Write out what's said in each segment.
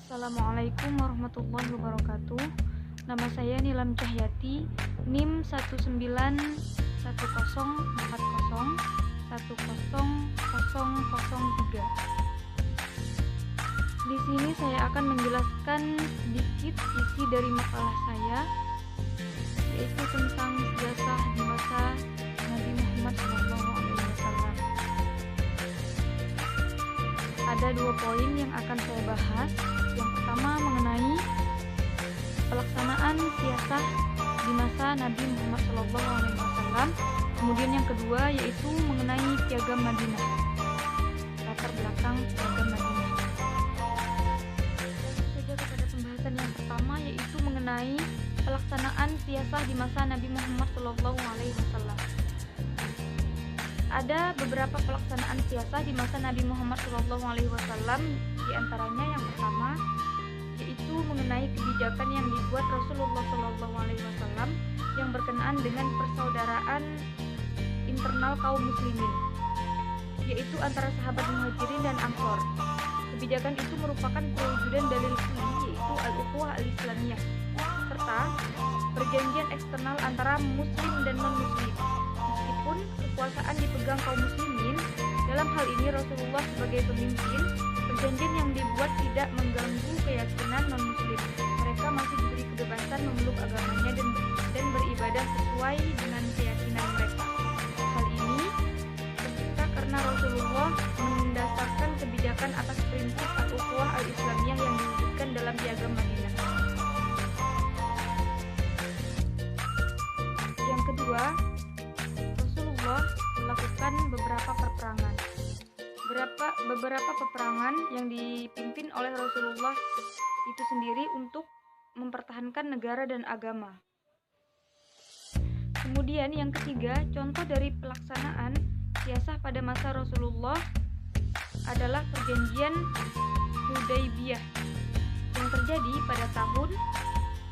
Assalamualaikum warahmatullahi wabarakatuh. Nama saya Nilam Cahyati, NIM 19140101003. Di sini saya akan menjelaskan sedikit isi dari makalah saya, yaitu tentang sejarah di masa Nabi Muhammad SAW. Ada 2 poin yang akan saya bahas. Yang pertama mengenai pelaksanaan siasah di masa Nabi Muhammad SAW. Kemudian yang kedua yaitu mengenai Piagam Madinah, latar belakang Piagam Madinah. Langsung saja kepada pembahasan yang pertama, yaitu mengenai pelaksanaan siasah di masa Nabi Muhammad SAW. Ada beberapa pelaksanaan siasah di masa Nabi Muhammad SAW. Di antaranya yang pertama yaitu mengenai kebijakan yang dibuat Rasulullah SAW yang berkenaan dengan persaudaraan internal kaum muslimin, yaitu antara sahabat muhajirin dan ansor. Kebijakan itu merupakan perwujudan dalil suli, yaitu al-ukhuwah al-islamiyah, serta perjanjian eksternal antara muslim dan non-muslim. Meskipun kekuasaan dipegang kaum muslimin, dalam hal ini Rasulullah sebagai pemimpin, perjanjian yang dibuat tidak mengganggu keyakinan non-muslim. Mereka masih diberi kebebasan memeluk agamanya dan beribadah sesuai dengan keyakinan mereka. Hal ini tercipta karena Rasulullah mendasarkan kebijakan atas prinsip al-ukhuwah al-islamiyah yang diwujudkan dalam Piagam Madinah. Yang kedua, Rasulullah melakukan beberapa peperangan. Beberapa peperangan yang dipimpin oleh Rasulullah itu sendiri untuk mempertahankan negara dan agama. Kemudian yang ketiga, contoh dari pelaksanaan siasah pada masa Rasulullah adalah perjanjian Hudaybiyah yang terjadi pada tahun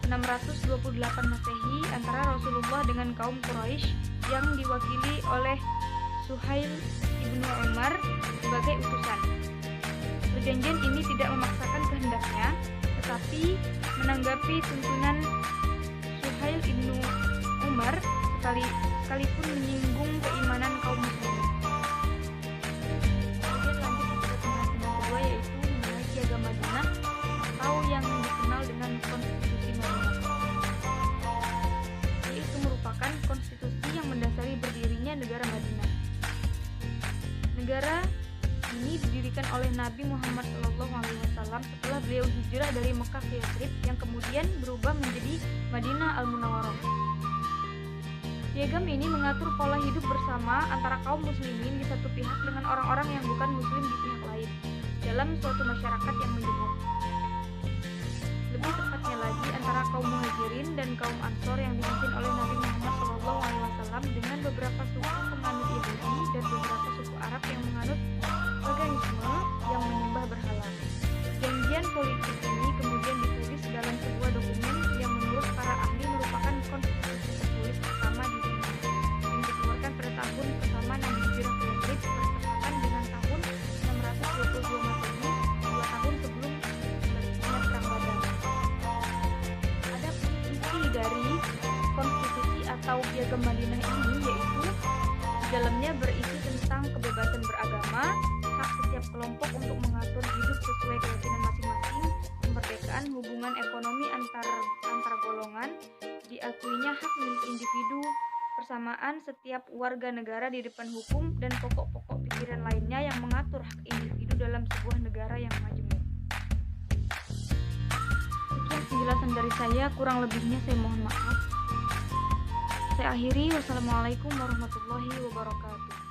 628 Masehi antara Rasulullah dengan kaum Quraisy yang diwakili oleh Suhail ibnu Umar sebagai utusan. Perjanjian ini tidak memaksakan kehendaknya, tetapi menanggapi tuntunan Suhail ibnu Umar sekalipun menyinggung keimanan kaum muslimin. Kemudian lanjut kepada pembahasan yang kedua, yaitu mengenai Piagam Madinah atau yang dikenal dengan Konstitusi Madinah. Yaitu merupakan konstitusi yang mendasari berdirinya negara Madinah. Negara ini didirikan oleh Nabi Muhammad SAW setelah beliau hijrah dari Mekah ke Yathrib yang kemudian berubah menjadi Madinah Al-Munawwarah. Piagam ini mengatur pola hidup bersama antara kaum muslimin di satu pihak dengan orang-orang yang bukan muslim di pihak lain dalam suatu masyarakat yang menjemuk. Lebih tepatnya lagi antara kaum muhajirin dan kaum ansor yang dipimpin oleh Nabi Muhammad SAW dengan beberapa suku penganut Yahudi dan beberapa suku Arab yang menganut paganisme yang menyembah berhala. Perjanjian politik ini kemudian ditulis dalam sebuah dokumen yang menurut para ahli merupakan konstitusi tertulis pertama di dunia, yang dikeluarkan pada tahun pertama Nabi hijrah ke Yathrib bertepatan dengan tahun 622 Masehi, 2 tahun sebelum terjadinya Perang Badar. Adapun isi dari konstitusi atau Piagam Madinah ini yaitu di dalamnya berisi tentang kebebasan beragama, hak setiap kelompok untuk mengatur hidup sesuai keyakinan masing-masing, kemerdekaan hubungan ekonomi antar golongan, diakuinya hak milik individu, persamaan setiap warga negara di depan hukum, dan pokok-pokok pikiran lainnya yang mengatur hak individu dalam sebuah negara yang majemuk. Sekian penjelasan dari saya, kurang lebihnya saya mohon maaf. Saya akhiri, wassalamualaikum warahmatullahi wabarakatuh.